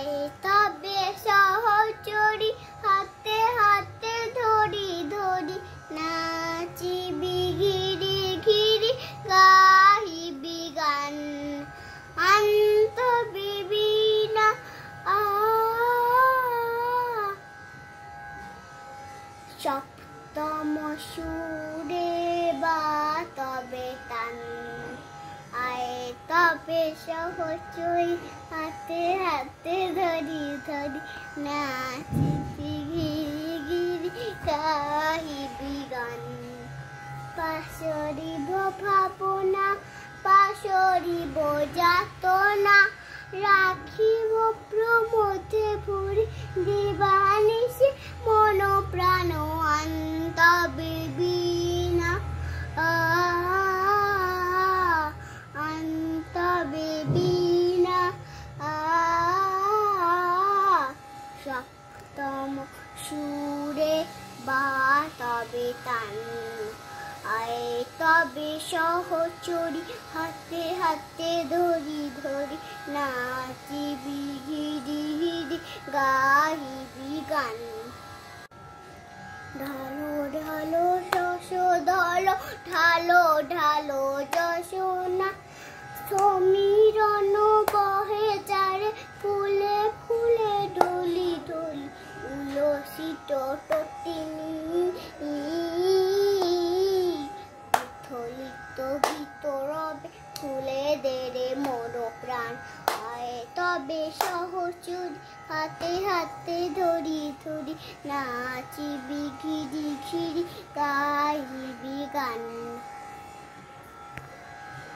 আয় তবে সহচরী হাতে হাতে ধরি ধরি নাচিবি ঘিরি ঘিরি গাহিবি গান আন্ত বিবিনা সপ্তম সুরে বা তবে তান আয় তবে সহচরী হাতে হাতে ধরি ধরি নাচিবি ঘিরি ঘিরি গাহিবি গান পাশরিব ভাবনা পাশরিব যাতনা রাখিব প্রমোদে ভরি দিবানিশি মন প্রাণ অন্ত বিবিনা অন্ত বিবিনা সপ্তম সুরে বা তবে তান আয় তবে সহচরী হাতে হাতে ধরি ধরি নাচিবি ঘিরি ঘিরি গাহিবি গান ঢালো ঢালো শশ ধলো ঢালো ঢালো যশোনা সমীরণ বহে চারে ফুলে ফুলে ডলি ডলি উলসিত টটিনি থলিত ভিতরবে ফুলে দেরে মন প্রাণ আয় তবে সহচরী হাতে হাতে ধরি ধরি নাচিবি ঘিরি ঘিরি গাহিবি গান।